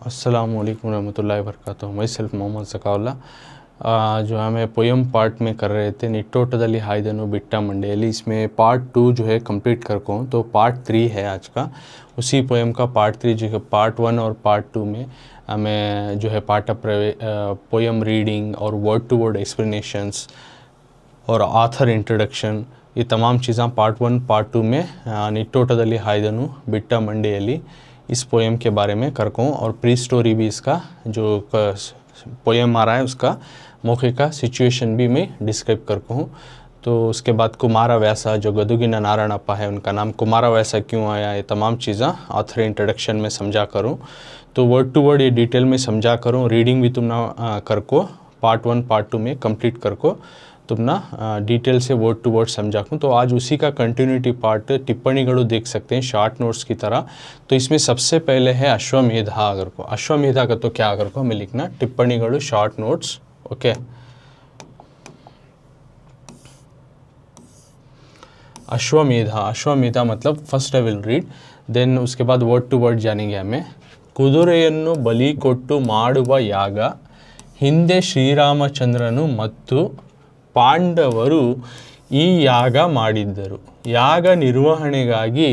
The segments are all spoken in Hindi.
अस्सलाम वालेकुम रहमतुल्लाहि व बरकातुहू। मई सेल्फ मोहम्मद ज़काउल्ला। जो हमें पोयम पार्ट में कर रहे थे निट्टोटदली हायदनु बिट्टा मंडेली, इसमें पार्ट 2 जो है कंप्लीट कर को तो पार्ट 3 है आज का। उसी पोयम का पार्ट 3 जो है पार्ट 1 और पार्ट 2 में हमें जो है पार्ट ऑफ पोयम रीडिंग और वर्ड टू वर्ड एक्सप्लेनेशंस और आथर इंट्रोडक्शन, ये तमाम चीज़ें पार्ट 1 पार्ट 2 में निट्टोटदली हायदनु बिट्टा मंडेली इस पोयम के बारे में कर कहूँ, और प्री स्टोरी भी इसका जो पोयम आ रहा है उसका मौके का सिचुएशन भी मैं डिस्क्राइब कर कहूँ। तो उसके बाद कुमारा वैसा जो गदुगिना नारायणप्पा है, उनका नाम कुमारा वैसा क्यों आया, ये तमाम चीज़ें ऑथर इंट्रोडक्शन में समझा करूँ। तो वर्ड टू वर्ड ये डिटेल में समझा करूँ। रीडिंग भी तुम ना कर को पार्ट 1 पार्ट 2 में कंप्लीट कर को तुम ना डिटेल से वर्ड टू वर्ड समझा करूँ। तो आज उसी का कंटिन्यूटी पार्ट टिप्पणीगढ़ देख सकते हैं शॉर्ट नोट्स की तरह। तो इसमें सबसे पहले है अश्वमेधा। अगर को अश्वमेधा का तो क्या अगर को हमें लिखना टिप्पणीगढ़ short notes. Okay, Ashwamedha. Ashwamedha मतलब first I will read, then उसके बाद वर्ड टू वर्ड जानेंगे हमें। ಕುದುರೆಯನ್ನು ಬಲಿ ಕೊಟ್ಟು ಮಾಡುವ ಯಾಗ ಹಿಂದೆ ಶ್ರೀರಾಮಚಂದ್ರನು ಮತ್ತು ಪಾಂಡವರು ಈ ಯಾಗ ಮಾಡಿದ್ದರು. ಯಾಗ ನಿರ್ವಹಣೆಗಾಗಿ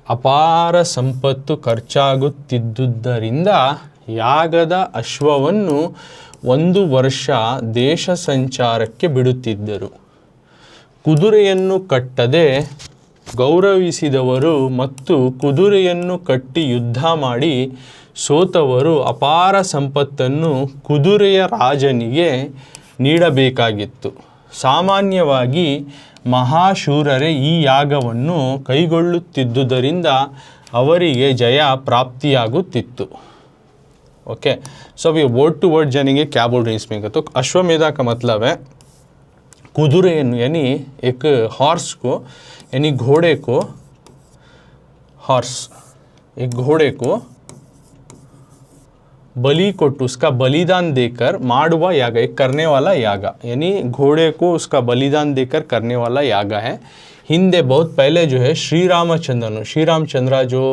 ಅಪಾರ ಸಂಪತ್ತು ಖರ್ಚಾಗುತ್ತಿದ್ದುದರಿಂದ ಯಾಗದ ಅಶ್ವವನ್ನು 1 ವರ್ಷ ದೇಶ ಸಂಚಾರಕ್ಕೆ ಬಿಡುತ್ತಿದ್ದರು. ಕುದುರೆಯನ್ನು ಕಟ್ಟದೆ ಗೌರವಿಸಿದವರು ಮತ್ತು ಕುದುರೆಯನ್ನು ಕಟ್ಟಿ ಯುದ್ಧ ಮಾಡಿ ಸೋತವರು ಅಪಾರ ಸಂಪತ್ತನ್ನು ಕುದುರೆಯ ರಾಜನಿಗೆ ನೀಡಬೇಕಾಗಿತ್ತು. ಸಾಮಾನ್ಯವಾಗಿ ಮಹಾಶೂರರೇ ಈ ಯಾಗವನ್ನು ಕೈಗೊಳ್ಳುತ್ತಿದ್ದುದರಿಂದ ಅವರಿಗೆ ಜಯ ಪ್ರಾಪ್ತಿಯಾಗುತ್ತಿತ್ತು. ओके, सो अभी वर्ड टू वर्ड जानेंगे क्या बोल रहे हैं इसमें का। तो अश्वमेधा का मतलब है कुदुरे यानी एक हॉर्स को, यानी घोड़े को, हॉर्स एक घोड़े को बलि कोट उसका बलिदान देकर माडवा यागा, एक करने वाला यागा, यानी घोड़े को उसका बलिदान देकर करने वाला यागा है। हिंदे बहुत पहले जो है श्री रामचंद्र जो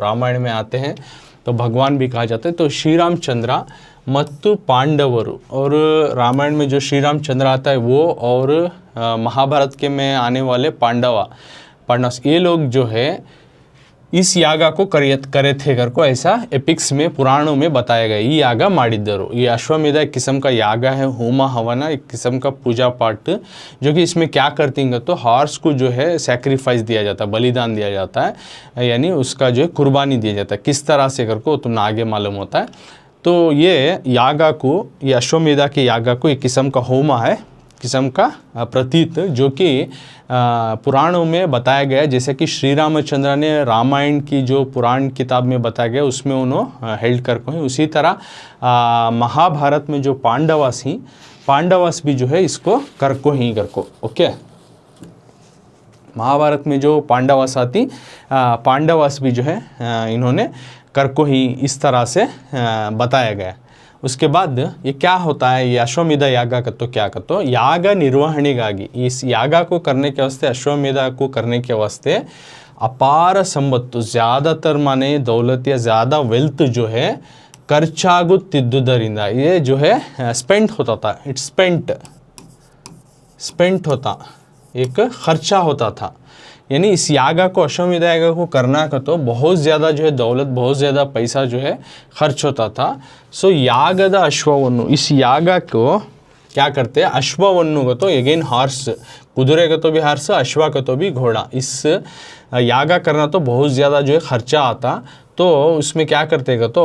रामायण में आते हैं तो भगवान भी कहा जाता है। तो श्री रामचंद्र मत्तु पांडवरु, और रामायण में जो श्री रामचंद्र आता है वो, और महाभारत के में आने वाले पांडव, ये लोग जो है इस यागा को करे थे कर को ऐसा एपिक्स में पुराणों में बताया गया। ये यागा माडिद्दरु, ये अश्वमेधा एक किस्म का यागा है, होमा हवना एक किस्म का पूजा पाठ, जो कि इसमें क्या करती हैं तो हॉर्स को जो है सैक्रिफाइस दिया जाता है, बलिदान दिया जाता है, यानी उसका जो है कुर्बानी दिया जाता है। किस तरह से कर को तुमने आगे मालूम होता है। तो ये यागा को, ये अश्वमेधा के यागा को एक किस्म का होमा है, किस्म का प्रतीत, जो कि पुराणों में बताया गया है। जैसे कि श्री रामचंद्र ने रामायण की जो पुराण किताब में बताया गया उसमें उन्होंने हेल्ड कर को, उसी तरह महाभारत में जो पांडवास भी जो है इसको कर को। ओके, महाभारत में जो पांडवास आती, पांडवास भी जो है इन्होंने कर को ही इस तरह से बताया गया। उसके बाद ये क्या होता है, ये अश्वमेधा यागा का तो क्या कहते हो, याग निर्वहणेಗಾಗಿ, इस यागा को करने के वास्ते, अश्वमेधा को करने के वास्ते अपार संपत्तु, ज़्यादातर माने दौलत या ज़्यादा वेल्थ जो है ಖರ್ಚಾಗುತ್ತಿದ್ದುದರಿಂದ, ये जो है स्पेंट होता था, इट्स स्पेंट होता, एक खर्चा होता था। यानी इस यागा को, अश्वमेधा यागा को करना का तो बहुत ज़्यादा जो है दौलत, बहुत ज़्यादा पैसा जो है खर्च होता था। सो यागद अश्ववन्नु, इस यागा को क्या करते हैं, अश्ववन्नु का तो अगेन हॉर्स, कुದುರೆ का तो भी हॉर्स, अश्वा का तो भी घोड़ा। इस यागा करना तो बहुत ज़्यादा जो है खर्चा आता। तो उसमें क्या करते का तो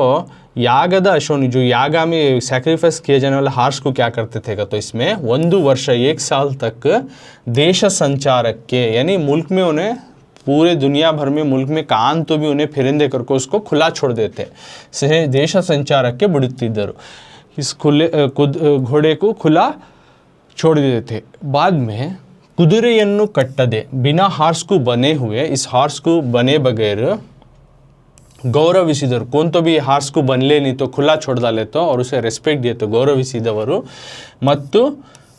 यागद अश्वनु, जो यागा में सैक्रिफाइस किए जाने वाले हॉर्स को क्या करते थे का तो इसमें 1 वर्ष 1 साल तक देश संचारक के, यानी मुल्क में उन्हें, पूरे दुनिया भर में मुल्क में कान तो भी उन्हें फिरेंदे करके उसको खुला छोड़ देते, से देश संचारक के बिಡುತ್ತಿದ್ದರು। इस खुले घोड़े को खुला छोड़ देते थे। बाद में कुದುರೆಯನ್ನು कट्टदे, बिना हॉर्स को बने हुए, इस हॉर्स को बने बगैर गौरविसिदವರು, कौन तो भी हार्स को बनले नहीं तो खुला छोड़ डाले तो, और उसे रेस्पेक्ट दिए तो गौरविसिदವರು, ಮತ್ತು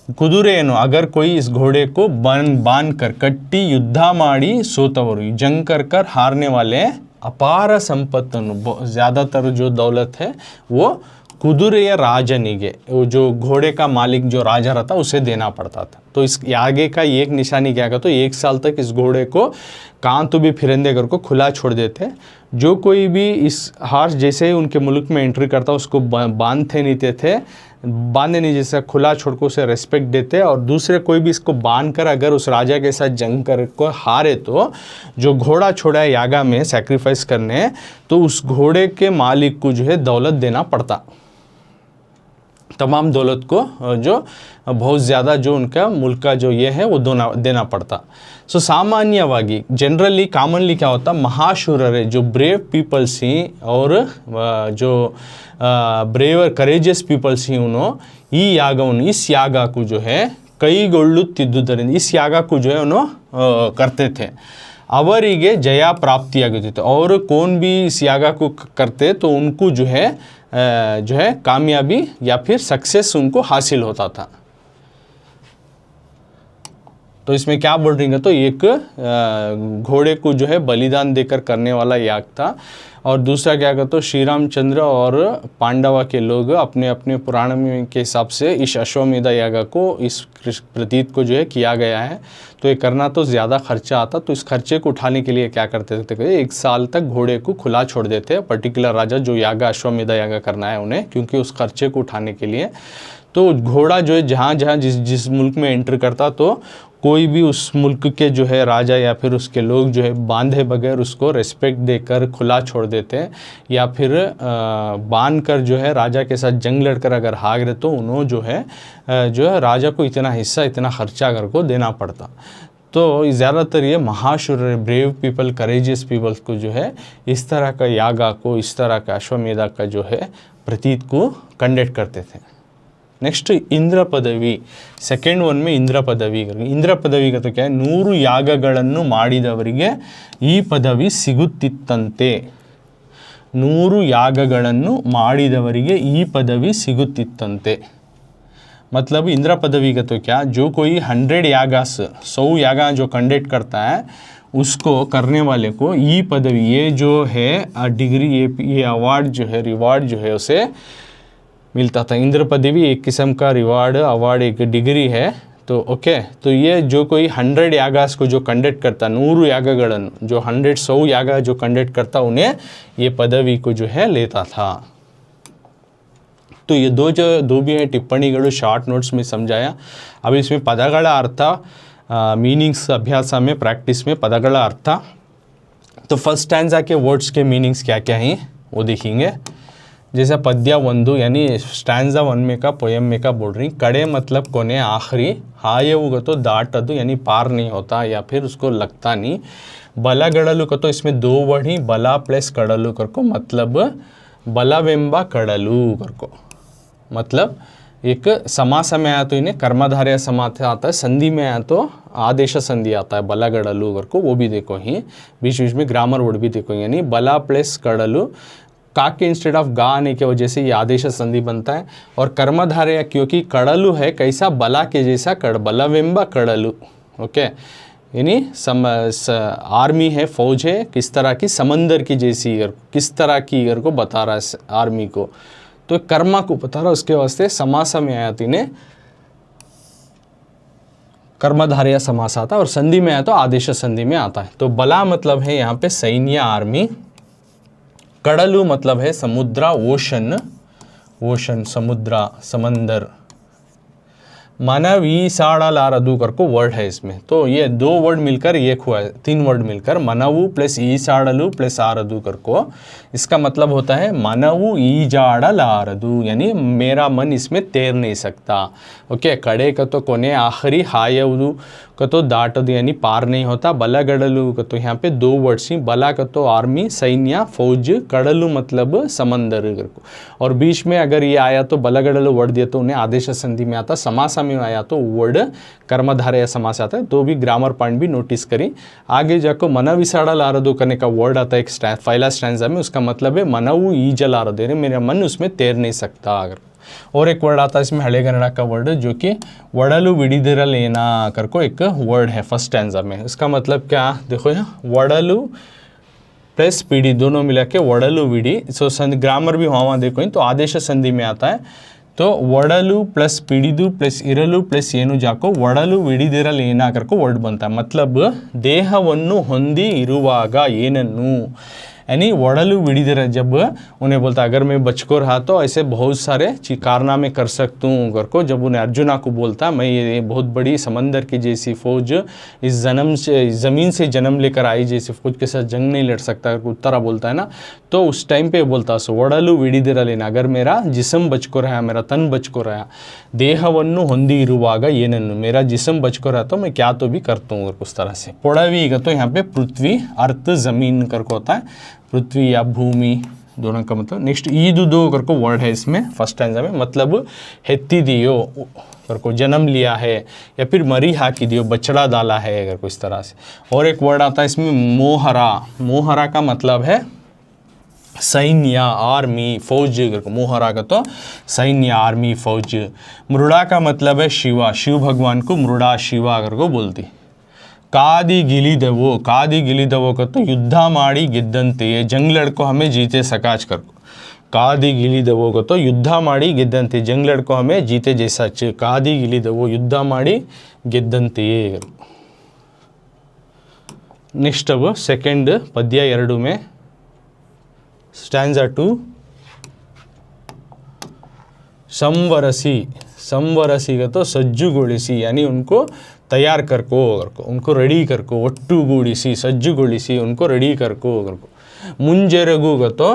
ಕುದುರೆಯನ್ನು, अगर कोई इस घोड़े को बांध कर कट्टी युद्ध माड़ी सोतವರು, जंग कर हारने वाले ಅಪಾರ ಸಂಪತ್ತನ್ನು ज़्यादातर जो दौलत है वो कुदुरेय राजनिगे, वो जो घोड़े का मालिक जो राजा रहता उसे देना पड़ता था। तो इस आगे का एक निशानी क्या कहता, तो 1 साल तक इस घोड़े को कहाँ तो भी फिरंदे कर को खुला छोड़ देते। जो कोई भी इस हार्स जैसे ही उनके मुल्क में एंट्री करता उसको बांधते नहीं थे, बांधे नहीं, जैसे खुला छोड़ को उसे रेस्पेक्ट देते। और दूसरे कोई भी इसको बांध कर अगर उस राजा के साथ जंग कर को हारे तो जो घोड़ा छोड़ा है यागा में सैक्रिफाइस करने, तो उस घोड़े के मालिक को जो है दौलत देना पड़ता, तमाम दौलत को जो बहुत ज़्यादा जो उनका मुल्क का जो ये है वो देना पड़ता। सो सामान्यವಾಗಿ जनरली कॉमनली क्या होता, महाशूररे जो ब्रेव पीपल्स ही और जो ब्रेवर करेजियस पीपल्स ही उन्होंने ಈ ಯಾಗವನ್ನು इस यागा को जो है ಕೈಗೊಳ್ಳುತ್ತಿದ್ದುದರಿಂದ इस यागा को जो है उन्होंने करते थे, ಅವರಿಗೆ जया प्राप्तियागती थी। और कौन भी इस यागा को करते तो उनको जो है कामयाबी या फिर सक्सेस उनको हासिल होता था। तो इसमें क्या बोल रही है, तो एक घोड़े को जो है बलिदान देकर करने वाला याग था। और दूसरा क्या कहते, तो श्री रामचंद्र और पांडवा के लोग अपने अपने पुराण में के हिसाब से इस अश्वमेध यागा को इस प्रतीत को जो है किया गया है। तो ये करना तो ज़्यादा खर्चा आता, तो इस खर्चे को उठाने के लिए क्या करते थे, 1 साल तक घोड़े को खुला छोड़ देते पर्टिकुलर राजा जो यागा अश्वमेध यागा करना है उन्हें, क्योंकि उस खर्चे को उठाने के लिए। तो घोड़ा जो है जहाँ जहाँ जिस मुल्क में एंटर करता तो कोई भी उस मुल्क के जो है राजा या फिर उसके लोग जो है बांधे बगैर उसको रिस्पेक्ट देकर खुला छोड़ देते, या फिर बांध कर जो है राजा के साथ जंग लड़कर अगर हार गए तो उन्होंने जो है राजा को इतना हिस्सा इतना खर्चा कर को देना पड़ता। तो ज़्यादातर ये महाशूर ब्रेव पीपल करेजियस पीपल्स को जो है इस तरह का यागा को, इस तरह का अश्वमेधा का जो है प्रतीत को कंडक्ट करते थे। नेक्स्ट इंद्र पदवी, सेकेंड वन में इंद्र पदवी। इंद्र पदवी का तो क्या है, 100 ಯಾಗಗಳನ್ನು ಮಾಡಿದವರಿಗೆ ಈ ಪದವಿ ಸಿಗುತ್ತಿತ್ತಂತೆ। 100 ಯಾಗಗಳನ್ನು ಮಾಡಿದವರಿಗೆ ಈ ಪದವಿ ಸಿಗುತ್ತಿತ್ತಂತೆ। मतलब इंद्र पदवी का तो क्या, जो कोई 100 यागास 100 यागा जो कंडक्ट करता है उसको करने वाले को ये पदवी, ये जो है डिग्री, ये अवार्ड जो है रिवार्ड जो है उसे मिलता था। इंद्र पदवी एक किस्म का रिवार्ड अवार्ड एक डिग्री है। तो ओके, तो ये जो कोई 100 यागास को जो कंडक्ट करता, 100 यागಗಳನ್ನು जो 100 यागा जो कंडक्ट करता उन्हें ये पदवी को जो है लेता था। तो ये दो भी हैं टिप्पणिಗಳು शॉर्ट नोट्स में समझाया। अब इसमें ಪದಗಳ अर्थ मीनिंग्स अभ्यास में प्रैक्टिस में पदಗಳ अर्थ। तो फर्स्ट स्टैंजा के वर्ड्स के मीनिंग्स क्या क्या हैं वो देखेंगे। जैसे पद्य 1 यानी स्टैंजा 1 में का पोएम में का बोल रही, कड़े मतलब कोने आखिरी, हायेवुगा तो दाटದು यानी पार नहीं होता या फिर उसको लगता नहीं। बलगड़लु का तो इसमें 2 वर्ड ही बला प्लस कड़लु करको, मतलब बलवेंबा कड़लु करको, मतलब एक समास में आया तो इन्हें कर्मधारय समास आता है, संधि में आया तो आदेश संधि आता है बलगड़लु करको, वो भी देखो ही बीच बीच में ग्रामर वर्ड भी देखो। यानी बला प्लस कड़लु, का के इंस्टेड ऑफ गा आने की वजह से ये आदेश संधि बनता है। और कर्मधारय क्योंकि कड़लु है कैसा, बला के जैसा बलवेंबा कड़लु। ओके, यानी आर्मी है, फौज है, किस तरह की समंदर की जैसी, किस तरह की को बता रहा है आर्मी को, तो कर्मा को बता रहा है। उसके वास्ते समास में आया तो इन्हें कर्मधारय समास आता है, और संधि में आया तो आदेश संधि में आता है। तो बला मतलब है यहाँ पे सैन्य आर्मी, कड़लु मतलब है समुद्र ओशन, ओशन समुद्र समंदर, मनवीसाड़लारदु करको वर्ड है इसमें। तो ये 2 वर्ड मिलकर एक हुआ है, 3 वर्ड मिलकर मनवु प्लस ईसाड़लु प्लस आरदु करको, इसका मतलब होता है मनवु ईजाड़लारदु, यानी मेरा मन इसमें तैर नहीं सकता। ओके, कड़े का तो कोने आखिरी, हायवु का तो दाटदु यानी पार नहीं होता, बलगड़लु का तो यहाँ पे 2 वर्ड्स ही, बला का तो आर्मी सैन्य फौज, कड़लु मतलब समंदर करको। और बीच में अगर ये आया तो बलगड़लु वर्ड दिया तो उन्हें आदेश संधि में आता, समासा में आया तो वर्ड कर्मधारय समास आता है। तो भी ग्रामर पॉइंट भी नोटिस करी। आगे जाकर मनविसाड़लारदु करने का वर्ड आता है एक पहला स्टैंजा में, उसका मतलब है मनवु ईजलारदु, मेरा मन उसमें तैर नहीं सकता। अगर और एक वर्ड आता है इसमें हले कन्नड़ का वर्ड जो कि वड़लु विडिदिरलेना करको एक वर्ड है फर्स्ट स्टैंजा में। इसका मतलब क्या देखो, यहाँ वड़लु प्लस पीढ़ी दोनों मिला के वडलू विड़ी। सो ग्रामर भी वहाँ देखो तो आदेश संधि में आता है। तो वडलू प्लस पीड़िदु प्लस इरलू प्लस ಏನು ಜಾಕೋ ವಡಲು ವಿಡಿದಿರಲು ಏನಾಕರ್ಕೋ ವರ್ಡ್ बनता है। मतलब ದೇಹವನ್ನು ಹೊಂದಿ ಇರುವಾಗ ಏನನ್ನು, यानी वड़लू विड़िदर जब उन्हें बोलता अगर मैं बचको रहा तो ऐसे बहुत सारे कारनामे कर सकता हूँ कर को, जब उन्हें अर्जुना को बोलता मैं ये बहुत बड़ी समंदर की जैसी फौज इस जन्म से ज़मीन से जन्म लेकर आई जैसी फौज के साथ जंग नहीं लड़ सकता उत्तरा बोलता है ना, तो उस टाइम पे बोलता सो वड़लू विड़िदिर लेना, अगर मेरा जिस्म बचको रहा, मेरा तन बचको रहा, देहवन्नु ಹೊಂದಿ ಇರುವಾಗ ಏನನ್ನು, मेरा जिस्म बचको रहा तो मैं क्या तो भी करता हूँ उस तरह से। पौड़ावीगा तो यहाँ पे पृथ्वी अर्थ ज़मीन करको होता है, पृथ्वी या भूमि दोनों का मतलब। नेक्स्ट ईदु दो करको वर्ड है इसमें फर्स्ट स्टैंजा में, मतलब हेत्ती दियो करको जन्म लिया है, या फिर मरी हाकी दियो बछड़ा डाला है अगर को इस तरह से। और एक वर्ड आता है इसमें मोहरा, मोहरा का मतलब है सैन्य आर्मी फौज करको, मोहरा का तो सैन्य आर्मी फौज। मृड़ा का मतलब है शिवा, शिव भगवान को मृड़ा शिवा करको बोलती। कादी गिलिदवो, कादी गिलिदवो का तो युद्ध माड़ी ಗೆದ್ದಂತೆ, जंग लड़को हमें जीते सकाच कर, कादी गिलिदवो का तो युद्ध माड़ी ಗೆದ್ದಂತೆ, जंग लड़को हमें जीते जैसा च, कादी गिलिदवो युद्ध माड़ी ಗೆದ್ದಂತೆ। नेक्स्ट अब सेकेंड पद्य ಎರಡು में स्टैंजा 2 संवरसी, संवरसी का तो सज्जुगोಳಿಸಿ, यानी उनको तैयार करको, उनको रेडी करको, ಒಟ್ಟುಗೂಡಿಸಿ सज्जुगोಳಿಸಿ उनको रेडी करको। मुंजेरगु का तो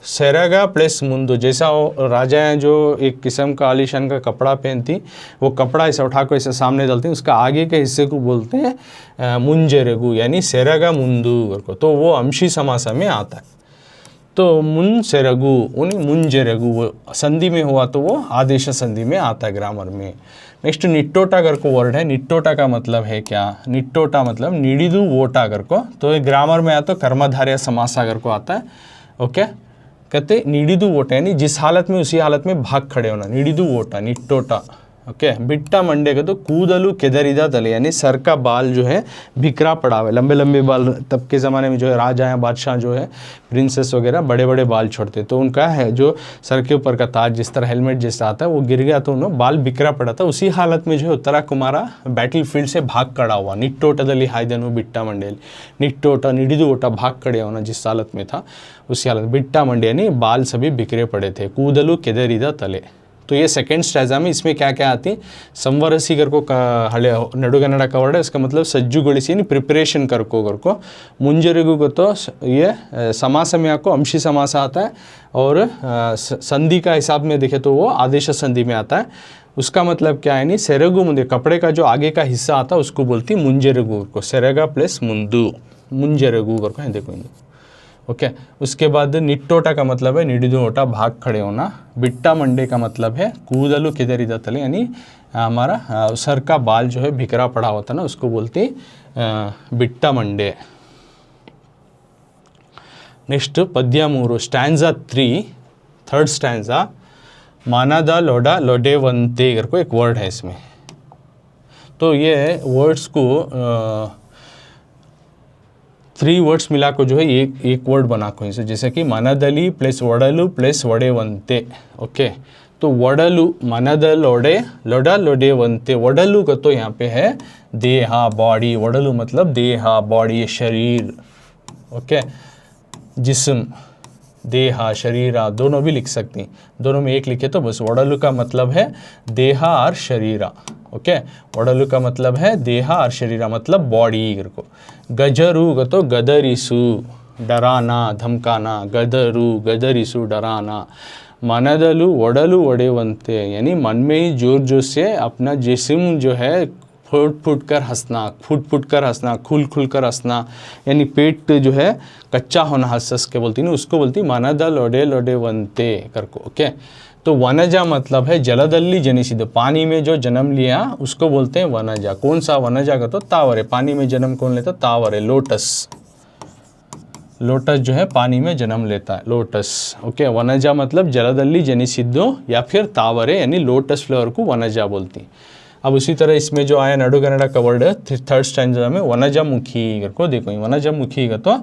सेरगा प्लस मुंदु, जैसा राजा हैं जो एक किस्म का आलीशान का कपड़ा पहनती, वो कपड़ा ऐसा उठा को ऐसे सामने डालती हैं, उसका आगे के हिस्से को बोलते हैं मुंजेरगु, यानी सेरगा मुंदु करको, तो वो अंशी समासा में आता है। तो मुन सेरगु उन्हीं मुंजेरगु वो संधि में हुआ तो वो आदेश संधि में आता है ग्रामर में। नेक्स्ट निट्टोटा कर को वर्ड है, निट्टोटा का मतलब है क्या, निट्टोटा मतलब निडिदु वोटा कर को, तो ग्रामर में आता तो कर्मधारय समासा कर को आता है। ओके, कहते निडिदु वोटा यानी जिस हालत में उसी हालत में भाग खड़े होना, निडिदु वोटा निट्टोटा। ओके, बिट्टा मंडे का तो कूदलू केदरिदा तले, यानी सर का बाल जो है बिखरा पड़ा हुआ है, लंबे लंबे बाल, तब के ज़माने में जो है राजा या बादशाह जो है प्रिंसेस वगैरह बड़े बड़े बाल छोड़ते, तो उनका है जो सर के ऊपर का ताज जिस तरह हेलमेट जैसा आता है वो गिर गया तो उन्होंने बाल बिखरा पड़ा था, उसी हालत में जो है उत्तरा कुमारा बैटल फील्ड से भाग खड़ा हुआ। निट्टोटदली हाಯ್ದನು बिट्टा मंडेली, निट्टोटा निडिदु ओटा भाग खड़े होना जिस हालत में था उसी हालत, बिट्टा मंडे यानी बाल सभी बिखरे पड़े थे, कूदलू केदरिदा तले। तो ये सेकेंड स्टैजा में इसमें क्या क्या आती, संवरसी कर को हले नडुगन्नಡ का वर्ड है, इसका मतलब सज्जुगोಳಿಸಿ यानी प्रिपरेशन कर को। मुंजरिगु को तो ये समास में आपको अंशी समास आता है, और संधि का हिसाब में देखे तो वो आदेश संधि में आता है। उसका मतलब क्या है, यानी सेरगु मुंदे कपड़े का जो आगे का हिस्सा आता है उसको बोलती मुंजरिगु को, सेरगा प्लस मुंदु मुंजरिगु कर को देखो। ओके, उसके बाद निट्टोटा का मतलब है निडिदु ओटा भाग खड़े होना, बिट्टा मंडे का मतलब है कूदलू केदरिदा तले, यानी हमारा सर का बाल जो है बिखरा पड़ा होता ना उसको बोलती बिट्टा मंडे। नेक्स्ट पद्य 3 स्टैंजा 3 थर्ड स्टैंजा, मानदा लोडा लोडेवंते कर को एक वर्ड है इसमें। तो ये वर्ड्स को 3 वर्ड्स मिला को जो है एक वर्ड बना को इसे, जैसे कि मनदली प्लस वडलू प्लस वडेवंते। ओके, तो वडलू मनदलोडे लोडा लोडेवंते, वडलू का तो यहाँ पे है देहा बॉडी, वडलू मतलब देहा बॉडी शरीर। ओके, जिस्म देहा शरीरा दोनों भी लिख सकती, दोनों में एक लिखे तो बस। वडलू का मतलब है देहा और शरीरा। ओके, वडलू का मतलब है देहा और शरीरा मतलब बॉडी को। गजरू का तो गदरिसु डराना धमकाना, गदरू गदरिसु डराना। मनदलू वडलू वडेवंते यानी मन में ही जोर जोर से अपना जिस्म जो है फुट फुट कर हंसना, फुट फुट कर हंसना, खुल खुल कर हंसना, यानी पेट जो है कच्चा होना हंस हंस के बोलती ना उसको बोलती मनद लोडे लोडेवंते करको। ओके, तो वनजा मतलब है जलदल्ली जनिसिद, पानी में जो जन्म लिया उसको बोलते हैं वनजा। कौन सा वनजा का तो तावरे, पानी में जन्म कौन लेता, तावरे लोटस, लोटस जो है पानी में जन्म लेता है लोटस। ओके, वनजा मतलब जलदल्ली जनिसिद्धो या फिर तावरे यानी लोटस फ्लावर को वनजा बोलती। अब उसी तरह इसमें जो आया नडुगन्नಡ का वर्ड है थर्ड स्टैंजा में वनजामुखी को देखो, वनजामुखी का तो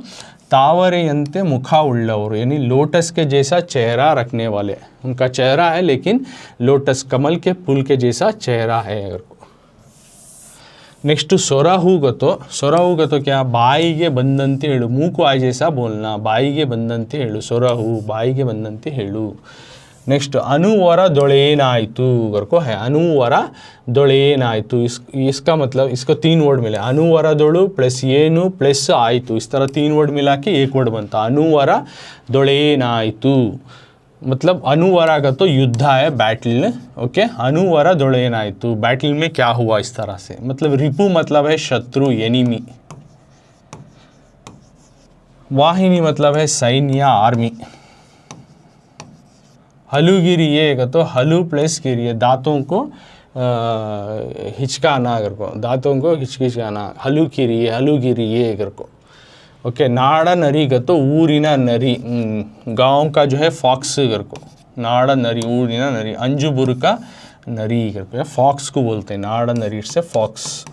तावरेयंते मुखा उल्लवर, यानी लोटस के जैसा चेहरा रखने वाले, उनका चेहरा है लेकिन लोटस कमल के फूल के जैसा चेहरा है। अगर को नेक्स्ट सೊರಹುಗತೋ क्या, ಬಾಯಿಗೆ ಬಂದಂತೆ ಹೇಳು, ಮೂಕು आय जैसा बोलना, ಬಾಯಿಗೆ ಬಂದಂತೆ ಹೇಳು, ಸೊರಹು ಬಾಯಿಗೆ ಬಂದಂತೆ ಹೇಳು। नेक्स्ट अनुवर दोळेनायतु को है, अनुवर दोळेनायतु, इसका मतलब इसको 3 वर्ड मिले, अनुवर दोळु प्लस येनु प्लस आयतु, इस तरह 3 वर्ड मिला के एक वर्ड बनता, अनुवर दोळेनायतु। मतलब अनुवरा का तो युद्ध है, बैटल, ओके। अनुवरा दोळेनायतु, बैटल में क्या हुआ, इस तरह से। मतलब रिपु मतलब है शत्रु, एनिमी। वाहिनी मतलब है सैन्य, आर्मी। हलुगिरिये का तो हलु प्लस गिरिये, दांतों को हिचकाना, अगर को दांतों को हिचकिचाना, हलुगिरिये अगर को, ओके। नाड़ा नरी का तो ऊरिना नरी, गांव का जो है फॉक्स अगर को, नाड़ा नरी, ऊरिना नरी। अंजुबुर का नरी अगर को, फॉक्स को बोलते हैं, नाड़ा नरी से फॉक्स।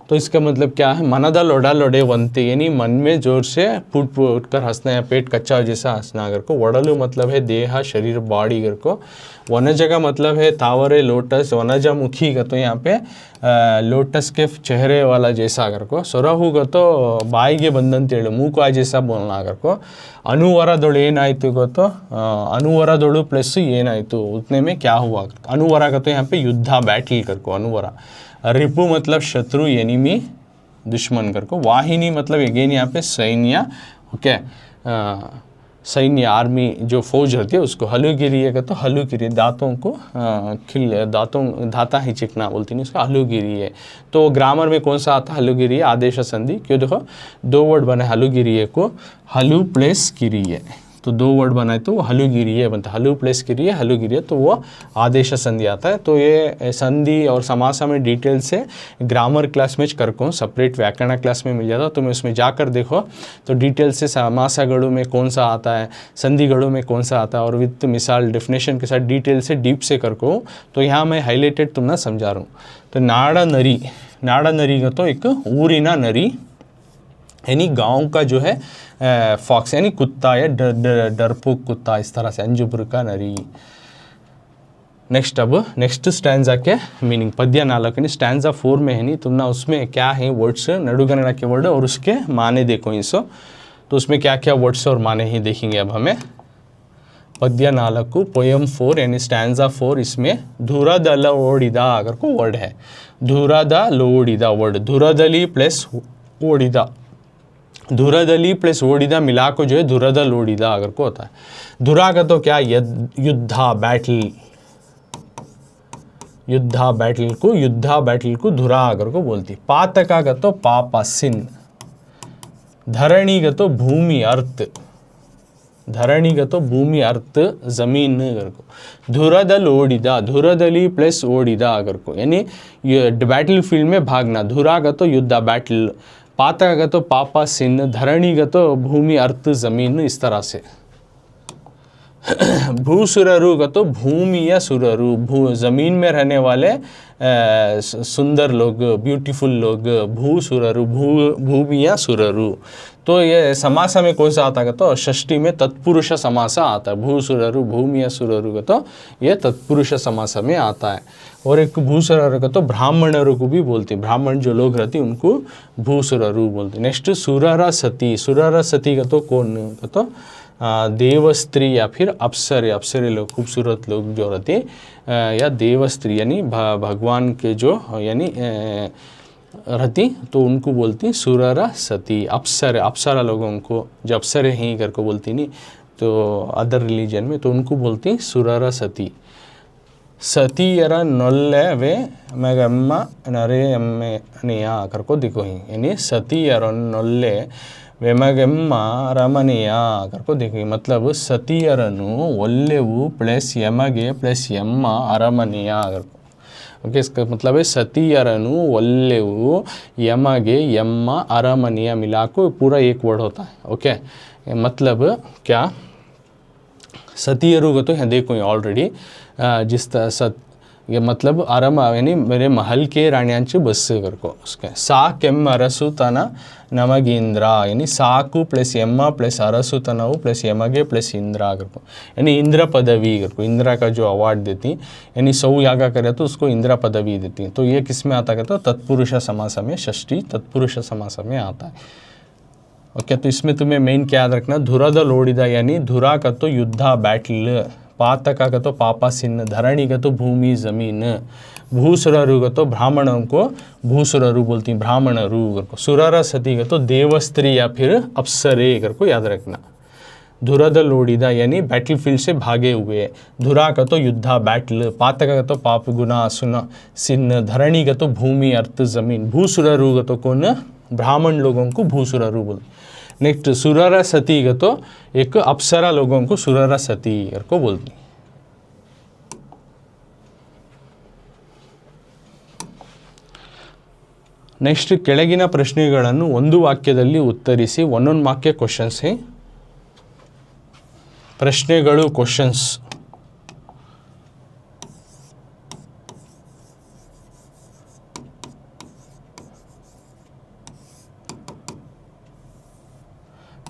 तो इसका मतलब क्या है, मनदा लोडा लोडे वंते, यानी मन में जोर से फूट फूट कर हंसना या पेट कच्चा जैसा हंसना। अगर को वडलु मतलब है देह, शरीर, बॉडी। अगर को वनज का मतलब है तावरे, लोटस। वनजमुखी का तो यहाँ पे लोटस के चेहरे वाला जैसा। अगर को ಸೊರಹು का तो ಬಾಯಿಗೆ ಬಂದಂತೆ ಹೇಳು, ಮೂಕು आय जैसा बोलना। अगर को अनुवरदोಳು ಏನಾಯಿತು ಗೊತ್ತೋ, अनुवरदोಳು प्लस ಏನಾಯಿತು, उतने में क्या हुआ। अनुवरा का तो यहाँ पे युद्ध, बैटल कर को अनुवरा। रिपु मतलब शत्रु, एनिमी, दुश्मन कर को। वाहिनी मतलब अगेन यहाँ पे सैन्य, ओके, सैन्य, आर्मी, जो फौज रहती है उसको। हलुगिरिये का तो हलुगिरी, दांतों को दाता हिचकना बोलती नहीं, उसका हलुगिरिये। तो ग्रामर में कौन सा आता है, हलुगिरिये, आदेश संधि। क्यों, देखो 2 वर्ड बने हलुगिरिये को, हलु प्लस गिरिये, तो 2 वर्ड बनाए तो हलुगिरिये बनता है। हलु प्लस गिरिये, हलुगिरिये, तो वो आदेश संधि आता है। तो ये संधि और समासा में डिटेल से ग्रामर क्लास में करको, सेपरेट व्याकरण क्लास में मिल जाता, तुम्हें उसमें जाकर देखो तो डिटेल से समासागणों में कौन सा आता है, संधिगणों में कौन सा आता है, और विथ मिसाल डेफिनेशन के साथ डिटेल से डीप से करको। तो यहाँ मैं हाईलाइटेड तुमने समझा रहा हूँ। तो नाड़ा नरी, नाड़ा नरी का तो एक ऊरिना नरी, यानी गांव का जो है फॉक्स, यानी कुत्ता या डरपोक कुत्ता, इस तरह से। अंजुबुर का नरी। नेक्स्ट, अब नेक्स्ट स्टैंजा के मीनिंग, पद्य 4 यानी स्टैंजा 4 में है नहीं, तुमने उसमें क्या है वर्ड्स, नडुगणना के वर्ड और उसके माने देखो इसो। तो उसमें क्या क्या वर्ड्स और माने ही देखेंगे अब हमें। पद्य 4 पोयम 4 यानी स्टैंजा 4, इसमें धुरदल ओडिदा अगर को वर्ड है, धुरद लोडिदा वर्ड, धुरदली प्लस ओडिदा, धुरदली प्लस ओडिदा मिला को जो है धुरदल ओडिदा अगर को होता है। धुरा का तो क्या, युद्धा, बैटल, युद्धा बैटल को, युद्धा बैटल को धुरा अगर को बोलती। पातका का तो पापा, सिन। धरणी का तो भूमि, अर्थ, धरणी का तो भूमि, अर्थ, जमीन अगर को। धुरदल ओडिदा, धुरदली प्लस ओडिदा अगर को, यानी बैटल फील्ड में भागना। धुरा का तो युद्ध, बैटल। पातका का तो पापा, सिन। धरणी का तो भूमि, अर्थ, जमीन, इस तरह से। भूसुररु का तो भूमि या सुररु, जमीन में रहने वाले सुंदर लोग, ब्यूटीफुल लोग, भूसुररु, भूमि या सुररु। तो ये समासा में कौन सा आता है तो षष्ठी में तत्पुरुष समासा आता है। भूसुररु, भूमि या सुररु का तो ये तत्पुरुष समासा में आता है। और एक भूसुररु का तो ब्राह्मणरु को भी बोलते हैं, ब्राह्मण जो लोग रहते हैं उनको भूसुररु बोलते हैं। नेक्स्ट सुररा सती, सुररा सती का तो कौन का तो देवस्त्री या फिर अप्सरे, अप्सरे लोग, खूबसूरत लोग जो रहते हैं, या देवस्त्री यानी भगवान के जो यानी रहती, तो उनको बोलती सुररा सती। अप्सरे, अप्सरा लोगों को, जो अप्सरे हैं कर को बोलती नहीं, तो अदर रिलीजन में तो उनको बोलती सुररा सती। सतीयर नೊಲ್ಲೆ वे मगम्म नरे एम्मे निया कर को देखो ही, यानी सतीयर नೊಲ್ಲೆ वेमगम्म रमणीय कर को देखो। मतलब सतीयरनु ಒಲ್ಲೆವು प्लस यಮಗೆ प्लस यम्म अरमणीय कर को, ओके। इसका मतलब है सतीयरनु ಒಲ್ಲೆವು यಮಗೆ यम्म अरमणीय मिला को पूरा एक वर्ड होता है, ओके। मतलब क्या, सतीयरु को तो यहाँ देखो ऑलरेडी जिस तरह ये मतलब आराम यानी मेरे महल के राण्यांचे बस करको उसके सा केम अरसुतन नमगींद्र यानी साकु प्लस यम्मा प्लस अरसुतनऊ प्लस यಮಗೆ प्लस इंद्रा करको यानी इंद्र पदवी करको इंद्रा का जो अवार्ड देती यानी 100 यागा करे तो उसको इंद्रा पदवी देती। तो ये किस में आता है तो तत्पुरुष समास में षष्ठी तत्पुरुष समास में आता है। ओके तो इसमें तुम्हें मेन क्या याद रखना धुरद लोडिदा यानी धुरा का तो युद्ध बैटल पातक का तो पापा सिन्न धरणी का तो भूमि जमीन भूसुररु का तो ब्राह्मणों को भूसुररु बोलती हैं ब्राह्मणरु को सुरर सती का तो देवस्त्री या फिर अप्सरे कर को याद रखना। धुरद लोडिदा यानी बैटलफील्ड से भागे हुए धुरा का तो युद्धा बैटल पातक का तो पाप गुना सुना सिन्न धरणी का तो भूमि अर्थ जमीन भूसुररु का तो कौन ब्राह्मण लोगों को भूसुररु बोलते। नेक्स्ट सुररा सती का तो एक अप्सरा लोगों को सुररा सती को बोलती। नेक्स्ट ಕೆಳಗಿನ ಪ್ರಶ್ನೆಗಳನ್ನು ಒಂದು ವಾಕ್ಯದಲ್ಲಿ ಉತ್ತರಿಸಿ ಒಂದೊಂದು ವಾಕ್ಯ ಕ್ವೆಶ್ಚನ್ಸ್ है ಪ್ರಶ್ನೆಗಳು ಕ್ವೆಶ್ಚನ್ಸ್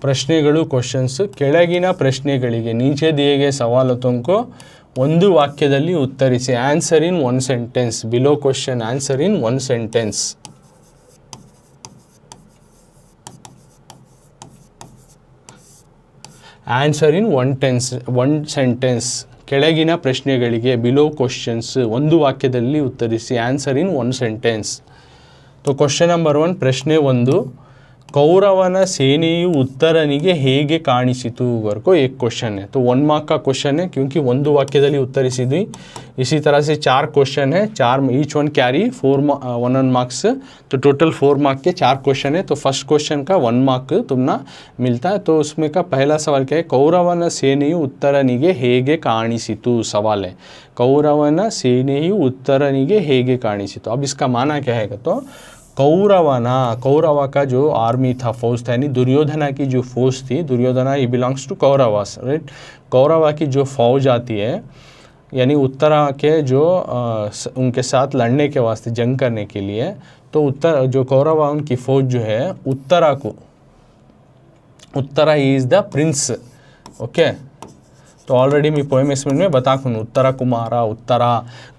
ಪ್ರಶ್ನೆಗಳು ಕ್ವೆಶ್ಚನ್ಸ್ ಕೆಳಗಿನ ಪ್ರಶ್ನೆಗಳಿಗೆ नीचे दिए गए सवालों को ಒಂದು ವಾಕ್ಯದಲ್ಲಿ ಉತ್ತರಿಸಿ answer in one sentence below question answer in one sentence answer in one sentence ಕೆಳಗಿನ ಪ್ರಶ್ನೆಗಳಿಗೆ ಬಿಲೋ ಕ್ವೆಶ್ಚನ್ಸ್ ಒಂದು ವಾಕ್ಯದಲ್ಲಿ ಉತ್ತರಿಸಿ ಆನ್ಸರ್ ಇನ್ ಒನ್ ಸೆಂಟೆನ್ಸ್। तो क्वेश्चन नंबर 1 ಪ್ರಶ್ನೆ 1 कौरवನ ಸೇನೆಯು ಉತ್ತರನಿಗೆ ಹೇಗೆ ಕಾಣಿಸಿತು को एक क्वेश्चन है। तो 1 मार्क का क्वेश्चन है क्योंकि ಒಂದು ವಾಕ್ಯದಲ್ಲಿ ಉತ್ತರಿಸಿದ್ವಿ। इसी तरह से 4 क्वेश्चन है 4 ईच वन कैरी 1 मार्क्स तो टोटल 4 मार्क के 4 क्वेश्चन है। तो फर्स्ट क्वेश्चन का 1 मार्क तुमना मिलता है। तो उसमें का पहला सवाल क्या है कौरवನ ಸೇನೆಯು ಉತ್ತರನಿಗೆ ಹೇಗೆ ಕಾಣಿಸಿತು सवाल है कौरवನ ಸೇನೆಯು ಉತ್ತರನಿಗೆ ಹೇಗೆ ಕಾಣಿಸಿತು। अब इसका माना क्या है तो कौरव का जो आर्मी था फौज था यानी दुर्योधना की जो फौज थी दुर्योधना ही belongs to Kauravas right. Kaurava की जो फौज आती है यानी उत्तरा के जो उनके साथ लड़ने के वास्ते जंग करने के लिए तो जो कौरवा उनकी फौज जो है Uttara is the Prince. Okay तो ऑलरेडी मैं पोएम एक्सप्लेन में बता दूँ उत्तरा कुमारा उत्तरा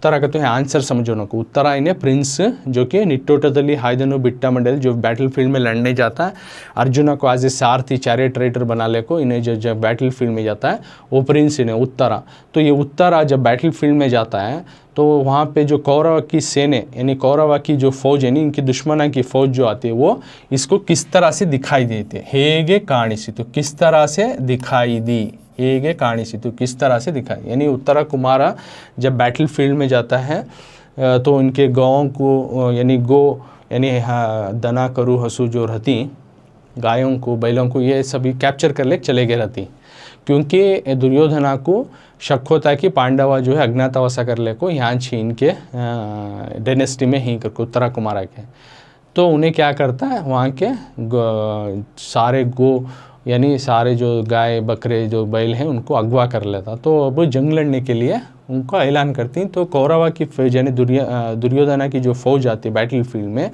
कहते हैं आंसर समझो ना को उत्तरा इन्हें प्रिंस जो कि निट्टोटದಲ್ಲಿ हायदनु बिट्टा मंडल जो बैटल फील्ड में लड़ने जाता है अर्जुन को as a Sarathi chariot rider बना ले को इन्हें जब बैटल फील्ड में जाता है वो प्रिंस इन्हें उत्तरा। तो ये उत्तरा जब बैटल फील्ड में जाता है तो वहाँ पे जो कौरव की सेने यानी कौरव की जो फौज यानी इनकी दुश्मना की फौज जो आती है वो इसको किस तरह से दिखाई देते ಹೇಗೆ ಕಾಣಿಸಿತು किस तरह से दिखाई दी ಹೇಗೆ ಕಾಣಿಸಿತು किस तरह से दिखाई यानी उत्तरा कुमारा जब बैटल फील्ड में जाता है तो उनके गाँव को यानी गो यानी दना करू हसू जो रहती गायों को बैलों को ये सभी कैप्चर कर ले चले गए रहती क्योंकि दुर्योधना को शक होता है कि पांडवा जो है अज्ञातवासा कर ले को यहाँ छीन के डायनेस्टी में ही करके उत्तरा कुमारा के तो उन्हें क्या करता है वहाँ के सारे गो यानी सारे जो गाय बकरे जो बैल हैं उनको अगवा कर लेता। तो अब जंग लड़ने के लिए उनको ऐलान करती तो कौरवा की फौज यानी दुर्योधना की जो फौज आती है बैटल फील्ड में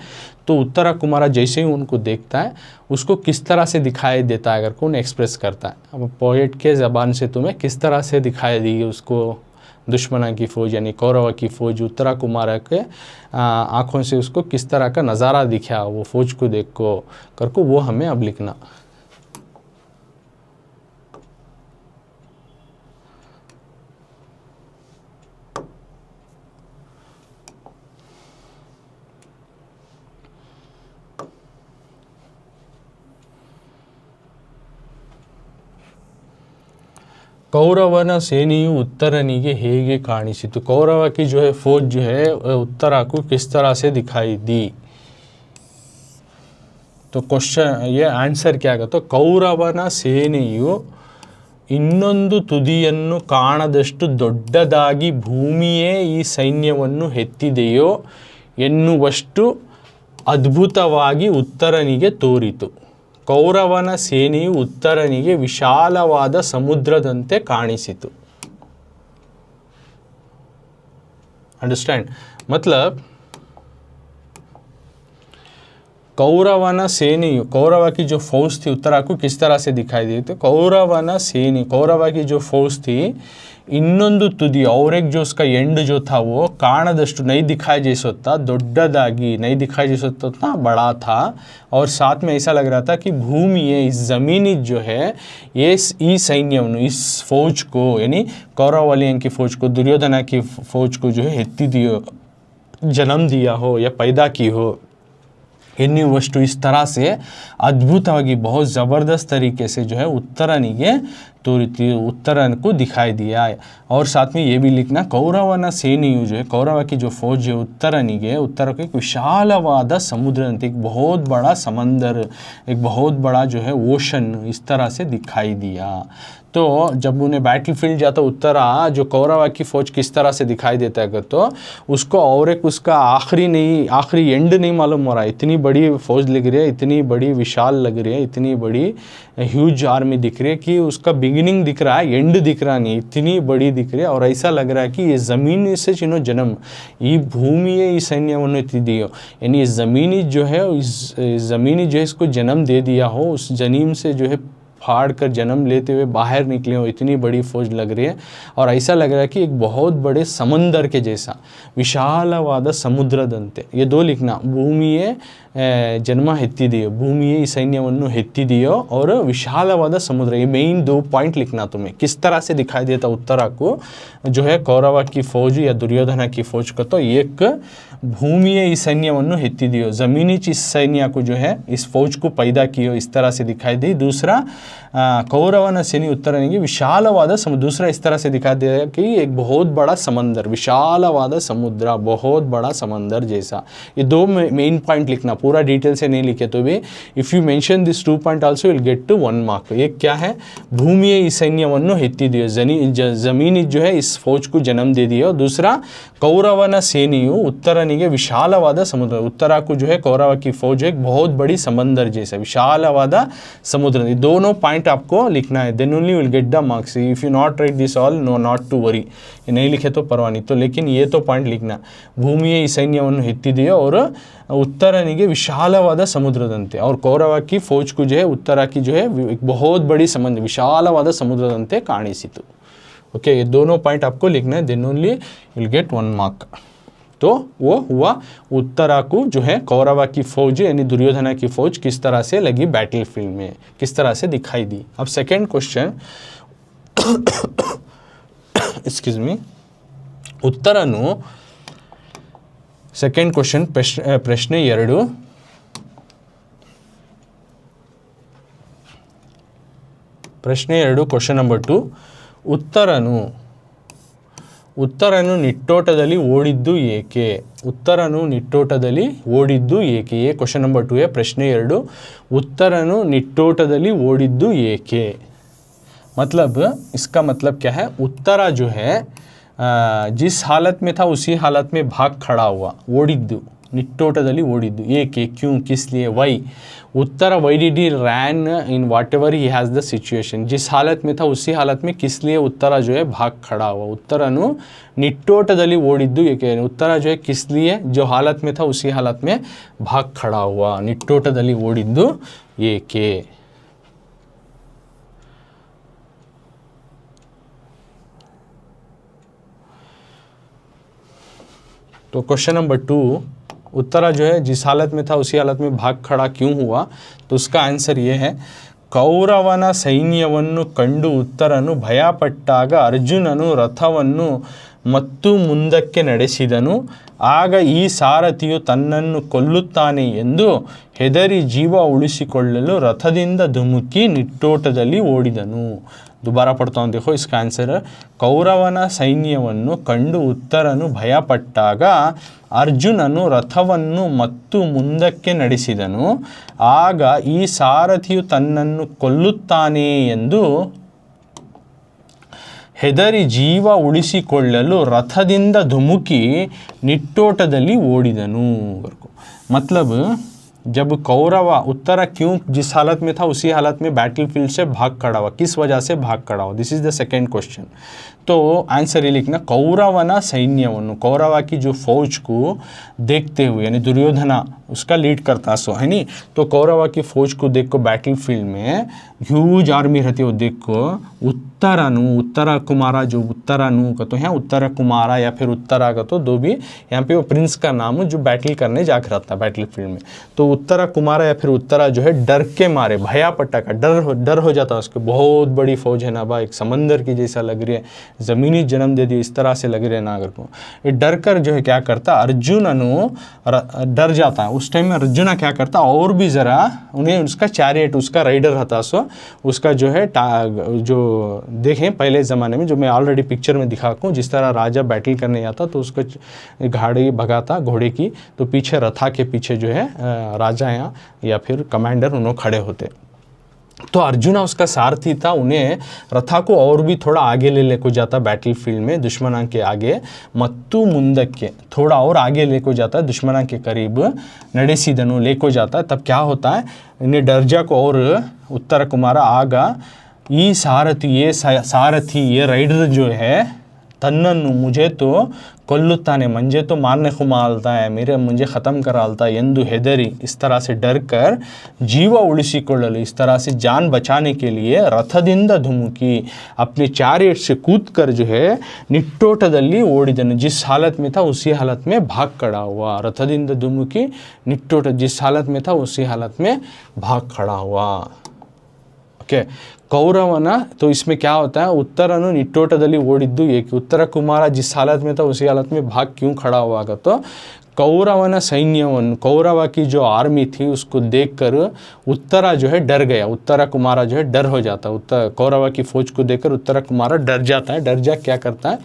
तो उत्तरा कुमारा जैसे ही उनको देखता है उसको किस तरह से दिखाई देता है अगर कौन एक्सप्रेस करता है। अब पोएट के ज़बान से तुम्हें किस तरह से दिखाई दी उसको दुश्मना की फ़ौज यानी कौरवा की फ़ौज उत्तरा कुमारा के आँखों से उसको किस तरह का नज़ारा दिखा वो फ़ौज को देख को करको वो हमें अब लिखना। कौरवನ ಸೇನೆಯು उत्तरनिगे ಹೇಗೆ ಕಾಣಿಸಿತು कौरव की जो है फौज जो है उत्तरा को किस तरह से दिखाई दी। तो क्वेश्चन ये आंसर क्या आगा तो कौरवನ ಸೇನೆಯು ಇನ್ನೊಂದು ತುದಿಯನ್ನು ಕಾಣದಷ್ಟು ದೊಡ್ಡದಾಗಿ ಭೂಮಿಯೇ ಈ ಸೈನ್ಯವನ್ನು ಹೆತ್ತಿದೆಯೋ ಎನ್ನುವಷ್ಟು ಅದ್ಭುತವಾಗಿ ಉತ್ತರನಿಗೆ ತೋರಿತು। ಕೌರವನ ಸೇನೆಯು ಉತ್ತರನಿಗೆ ವಿಶಾಲವಾದ ಸಮುದ್ರದಂತೆ ಕಾಣಿಸಿತು। अंडरस्टैंड, मतलब कौरवना सेनी, कौरव की जो फौज थी उत्तरा को किस तरह से दिखाई दी, तो कौरवना सेनी, कौरव की जो फौज थी ಇನ್ನೊಂದು ತುದಿ, और एक जो उसका एंड जो था वो काणदಷ್ಟು नहीं दिखाई जैसा था, ದೊಡ್ಡದಾಗಿ नहीं दिखाई जैसा था, बड़ा था, और साथ में ऐसा लग रहा था कि भूमि है, इस ज़मीनी जो है ये ई सैन्यವನ್ನು, इस फौज को यानी कौरव वालियों की फौज को, दुर्योधना की फौज को जो है ಎತ್ತಿ दियो, जन्म दिया हो या पैदा की हो, ಎನ್ನುವಷ್ಟು इस तरह से अद्भुतವಾಗಿ बहुत ज़बरदस्त तरीके से जो है उत्तरनिಗೆ तोरिती, उत्तरन को दिखाई दिया है। और साथ में ये भी लिखना कौरवना सेनेयु जो है, कौरव की जो फौज है उत्तरनिಗೆ, उत्तर को एक विशालवाद समुद्र, एक बहुत बड़ा समंदर, एक बहुत बड़ा जो है ओशन इस तरह से दिखाई दिया। तो जब उन्हें बैटलफील्ड जाता उत्तरा, जो कौरव की फ़ौज किस तरह से दिखाई देता है तो उसको और एक उसका आखिरी एंड नहीं मालूम हो रहा है, इतनी बड़ी फ़ौज लग रही है, इतनी बड़ी विशाल लग रही है, इतनी बड़ी ह्यूज आर्मी दिख रही है कि उसका बिगिनिंग दिख रहा है, एंड दिख रहा नहीं, इतनी बड़ी दिख रही है। और ऐसा लग रहा है कि ये ज़मीन से चिन्हो जन्म, ये भूमि है, ये सैन्यವನ್ನು ಎತ್ತಿದೆಯೋ, यानी ज़मीनी जो है, इस ज़मीनी जो है इसको जन्म दे दिया हो, उस जनीम से जो है फाड़ कर जन्म लेते हुए बाहर निकले हो, इतनी बड़ी फौज लग रही है। और ऐसा लग रहा है कि एक बहुत बड़े समंदर के जैसा, विशालवाद समुद्रದಂತೆ, ये दो लिखना, भूमिये जन्म ಎತ್ತಿದೆಯೋ, भूमिये ಈ ಸೈನ್ಯವನ್ನು ಎತ್ತಿದೆಯೋ, और विशालवाद समुद्र, ये मेन दो पॉइंट लिखना तुम्हें, किस तरह से दिखाई देता उत्तरा को जो है कौरव की फौज या दुर्योधना की फौज को। तो एक भूमिये ಈ ಸೈನ್ಯವನ್ನು ಎತ್ತಿದೆಯೋ, ज़मीनी इस सैन्य को जो है इस फौज को पैदा कियो, इस तरह से दिखाई दी। दूसरा कौरवना सेनी उत्तरनिಗೆ विशालवाद समुद्र, दूसरा इस तरह से दिखा दिया कि एक बहुत बड़ा समंदर, विशालवाद समुद्र, बहुत बड़ा समंदर जैसा। ये दो मेन पॉइंट लिखना, पूरा डिटेल से नहीं लिखे तो भी if you mention this 2 point also will get to 1 mark. एक क्या है, भूमिये ಈ ಸೈನ್ಯವನ್ನು ಎತ್ತಿದೆಯೋ, ज़मीनी जो है इस फौज को जन्म दे दिया। दूसरा कौरवना सेनियु उत्तरनिगे विशालवाद समुद्र, उत्तरा को जो है कौरव की फौज एक बहुत बड़ी समंदर जैसा, विशालवाद समुद्र, ये दोनों पॉइंट आपको लिखना है, then only will get the marks. If you not write this all, no not to worry, ये नहीं लिखे तो परवाह नहीं, तो लेकिन ये तो पॉइंट लिखना, भूमिये ಈ ಸೈನ್ಯವನ್ನು ಎತ್ತಿದೆಯೋ और उत्तरनिगे विशालवाद समुद्रದಂತೆ, और कौरव की फौज को जो है उत्तरा की जो है एक बहुत बड़ी समंदर, विशालवाद समुद्रದಂತೆ ಕಾಣಿಸಿತು। ओके, ये दोनों पॉइंट आपको लिखना है, then only will get 1 mark. तो वो हुआ उत्तरा को जो है कौरव की फौज यानी दुर्योधना की फौज किस तरह से लगी बैटल फील्ड में, किस तरह से दिखाई दी। अब सेकेंड क्वेश्चन, एक्सक्यूज मी, उत्तरनु सेकेंड क्वेश्चन प्रश्न 2, प्रश्न 2 क्वेश्चन नंबर 2, उत्तरनु निट्टोटदली ओडिद्दु ಏಕೆ, उत्तरनु निट्टोटदली ओडिद्दु ಏಕೆ, ये क्वेश्चन नंबर 2 है। प्रश्न 2, उत्तरनु निट्टोटदली ओडिद्दु ಏಕೆ, मतलब इसका मतलब क्या है, उत्तरा जो है जिस हालत में था उसी हालत में भाग खड़ा हुआ, ओडिद्दु, निट्टोटदली ओडिद्दु ಏಕೆ, क्यों, किस लिए, वाई, उत्तर why did he ran in whatever he has the situation, जिस हालत में था उसी हालत में किस लिए उत्तरा जो है भाग खड़ा हुआ। उत्तरनु निट्टोटदली ओडिद्दु ಏಕೆ, उत्तरा जो है किस लिए जो हालत में था उसी हालत में भाग खड़ा हुआ, निट्टोटदली ओडिद्दु ಏಕೆ। तो क्वेश्चन नंबर 2, उत्तरा जो है जिस हालत में था उसी हालत में भाग खड़ा क्यों हुआ, तो उसका आंसर ये है, ಕೌರವನ ಸೈನ್ಯವನ್ನು ಕಂಡು ಉತ್ತರನು ಭಯಪಟ್ಟಾಗ ಅರ್ಜುನನು ರಥವನ್ನು ಮತ್ತು ಮುಂದಕ್ಕೆ ನಡೆಸಿದನು, ಆಗ ಈ ಸಾರಥಿಯು ತನ್ನನ್ನು ಕೊಲ್ಲುತ್ತಾನೆ ಎಂದು ಹೆದರಿ ಜೀವ ಉಳಿಸಿಕೊಳ್ಳಲು ರಥದಿಂದ ಧುಮುಕಿ ನಿಟ್ಟೋಟದಲ್ಲಿ ಓಡಿದನು। दोबारा पढ़ता हूँ, देखो इसका आंसर, कौरवನ ಸೈನ್ಯವನ್ನು ಕಂಡು ಉತ್ತರನು ಭಯಪಟ್ಟಾಗ ಅರ್ಜುನನು ರಥವನ್ನು ಮತ್ತು ಮುಂದಕ್ಕೆ ನಡೆಸಿದನು, ಆಗ ಈ ಸಾರಥಿಯು ತನ್ನನ್ನು ಕೊಲ್ಲುತ್ತಾನೆ ಎಂದು ಹೆದರಿ ಜೀವ ಉಳಿಸಿಕೊಳ್ಳಲು ರಥದಿಂದ ಧುಮುಕಿ ನಿಟ್ಟೋಟದಲ್ಲಿ ಓಡಿದನು। मतलब जब कौरव उत्तरा क्यों जिस हालत में था उसी हालत में बैटलफील्ड से भाग खड़ा हुआ, किस वजह से भाग खड़ा हुआ, this is the second question. तो आंसर ये लिखना, कौरवना सैन्यवन्नु, कौरवा की जो फौज को देखते हुए, यानी दुर्योधना उसका लीड करता सो है नी, तो कौरवा की फौज को देख को बैटलफील्ड में ह्यूज आर्मी रहती है वो देख को उत्तरा कुमारा, जो उत्तरानु का तो यहाँ उत्तरा कुमारा या फिर उत्तरा का तो दो भी यहाँ पे वो प्रिंस का नाम जो बैटल करने जाकर रहता है बैटलफील्ड में, तो उत्तरा कुमारा या फिर उत्तरा जो है डर के मारे, भयापट्टा का डर हो जाता है उसको, बहुत बड़ी फौज है ना भाई, एक समंदर की जैसा लग रही है, ज़मीनी जन्म दे दी इस तरह से लग रही है नागर को, ये डर कर जो है क्या करता, अर्जुन डर जाता है। उस टाइम में अर्जुना क्या करता, और भी ज़रा उन्हें उसका चैरियट, उसका राइडर रहता सो उसका जो है जो देखें पहले ज़माने में, जो मैं ऑलरेडी पिक्चर में दिखा हूँ, जिस तरह राजा बैटल करने आता तो उसको गाड़ी भगाता घोड़े की, तो पीछे रथा के पीछे जो है राजा या फिर कमांडर उन्होंने खड़े होते। तो अर्जुना उसका सारथी था, उन्हें रथा को और भी थोड़ा आगे ले को जाता बैटलफील्ड में, दुश्मना के आगे मत्तु मुंदक्के, थोड़ा और आगे ले को जाता है दुश्मना के करीब, नडेसीदनु ले को जाता है। तब क्या होता है, इन्हें डरजा को और उत्तर कुमारा आगा ये सारथी ये राइडर जो है तन्ननु मुझे तो कोल्लुत्ताने, मुझे तो मारने को मालता है, मुझे ख़त्म करालता है, यंदु हेदरी, इस तरह से डर कर, जीव उಳಿಸಿಕೊಳ್ಳಲು, इस तरह से जान बचाने के लिए, रथदिंद धुमुकी, अपने चैरियट से कूद कर जो है निट्टोटदल्ली ओडिदनु, जिस हालत में था उसी हालत में भाग खड़ा हुआ, रथदिंद धुमुकी निट्टोट, जिस हालत में था उसी हालत में भाग खड़ा हुआ। ओके, कौरवना, तो इसमें क्या होता है, उत्तरनु निट्टोटदल्ली ओडिद्दु एक, उत्तर कुमारा जिस हालत में था उसी हालत में भाग क्यों खड़ा हुआ, तो कौरवना सैन्यवन, कौरवा की जो आर्मी थी उसको देखकर उत्तरा जो है डर गया, उत्तरा कुमारा जो है डर हो जाता, कौरवा की फौज को देखकर उत्तरा कुमारा डर जाता है। डर जा क्या करता है,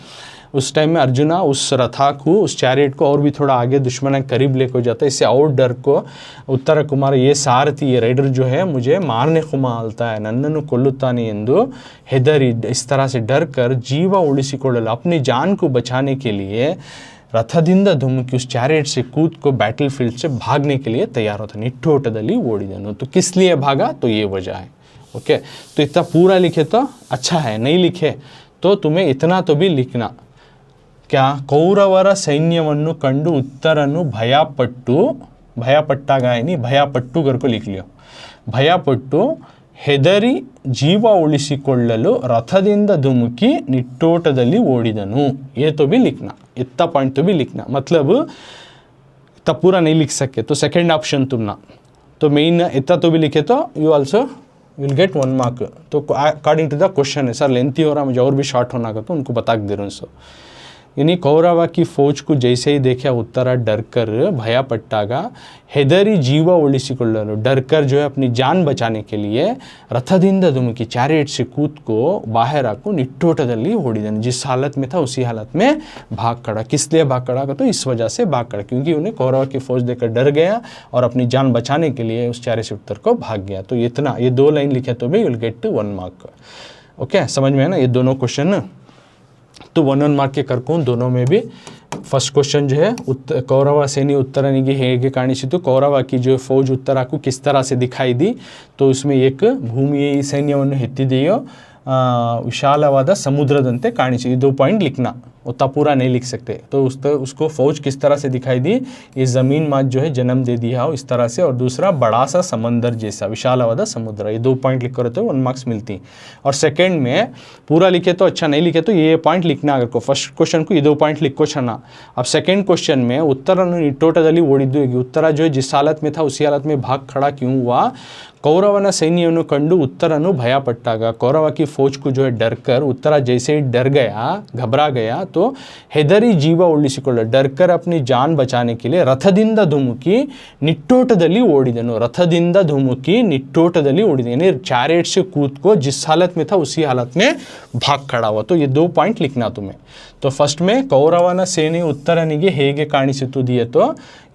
उस टाइम में अर्जुना उस रथा को, उस चैरियट को और भी थोड़ा आगे दुश्मन के करीब लेकर जाता है, इससे और डर को उत्तर कुमार ये सारथी ये राइडर जो है मुझे मारने को मालता है, नन्ननु कोल्लुत्ताने ಎಂದು हेदरी, इस तरह से डर कर जीव उಳಿಸಿಕೊಳ್ಳಲು, अपनी जान को बचाने के लिए रथदिंद धुमुकी, उस चैरियट से कूद को बैटलफील्ड से भागने के लिए तैयार होता, निट्टोटदल्ली ओडिदनु। तो किस लिए भागा, तो ये वजह है। ओके, तो इतना पूरा लिखे तो अच्छा है, नहीं लिखे तो तुम्हें इतना तो भी लिखना, क्या, कौरवर सैन्यवन्नु कंडु उत्तरनु भयपट्टाಗ नहीं भयपट्टु करके लिख लियो, भयपट्टु ಹೆದರಿ ಜೀವ ಉಳಿಸಿಕೊಳ್ಳಲು रथदिंद धुमुकी निट्टोटदल्ली ओडिदनु, ये तो भी लिखना, इतना पॉइंट तो भी लिखना, मतलब इतना पूरा नहीं लिख सके तो सेकेंड ऑप्शन तुम ना, तो मेन इतना तो भी लिखे तो you also will get 1 mark. तो अकॉर्डिंग टू द क्वेश्चन है, सर लेंथी हो रहा मुझे और भी शॉर्ट होना का, तो उनको बता दे रहा हूँ। सो यानी कौरवा की फौज को जैसे ही देखा उत्तरा डर कर भयपट्टागा, हेदरी जीव उಳಿಸಿಕೊಳ್ಳಲು, डर कर जो है अपनी जान बचाने के लिए रथदिंद धुमुकी चैरियट से कूद को बाहर आको निट्टोटदल्ली ओडिदनु, जिस हालत में था उसी हालत में भाग खड़ा। किस लिए भाग खड़ा, तो इस वजह से भाग खड़ा, क्योंकि उन्हें कौरवा की फौज देखकर डर गया और अपनी जान बचाने के लिए उस चैरियट से उत्तर को भाग गया। तो इतना, ये 2 लाइन लिखे तो भी विल गेट 1 मार्क। ओके, समझ में है ना ये दोनों क्वेश्चन। तो 1 मार्क के करकूँ दोनों में भी। फर्स्ट क्वेश्चन जो है कौरव सेनी उत्तरनिಗೆ ಹೇಗೆ ಕಾಣಿಸಿತು, कौरवा की जो फौज उत्तरा को किस तरह से दिखाई दी, तो उसमें एक भूमिये ಈ ಸೈನ್ಯವನ್ನು ಎತ್ತಿದೆಯೋ विशालवाद समुद्रದಂತೆ ಕಾಣಿಸಿ, 2 पॉइंट लिखना, उतना पूरा नहीं लिख सकते। तो उसको फौज किस तरह से दिखाई दी, ये ज़मीन माँ जो है जन्म दे दिया हो इस तरह से, और दूसरा बड़ा सा समंदर जैसा विशालवाद समुद्र, ये 2 पॉइंट लिख कर तो 1 मार्क्स मिलती। और सेकंड में पूरा लिखे तो अच्छा, नहीं लिखे तो ये पॉइंट लिखना। अगर को फर्स्ट क्वेश्चन को ये 2 पॉइंट लिखो छना। अब सेकंड क्वेश्चन में उत्तरनु निट्टोटदल्ली ओडिದ್ದು, उत्तरा जो है जिस हालत में था उसी हालत में भाग खड़ा क्यों हुआ, कौरवನ सैन्यವನ್ನು कंडु उत्तरनु भयपट्टागा, कौरवा की फौज को जो है डर कर उत्तरा जैसे ही डर गया, घबरा गया, तो हेदरी जीव ಉಳಿಸಿಕೊಳ್ಳಲು, डर कर अपनी जान बचाने के लिए रथदिंद धुमुकी निट्टोटदल्ली ओडिदनु, रथदिंद धुमुकी निट्टोटदल्ली ओडिदनु, यानी चैरियट से कूद को जिस हालत में था उसी हालत में भाग खड़ा हुआ। तो ये 2 पॉइंट लिखना तुम्हें। तो फर्स्ट में कौरवನ ಸೇನೆ ಉತ್ತರನಿಗೆ ಹೇಗೆ ಕಾಣಿಸಿತು दिए, तो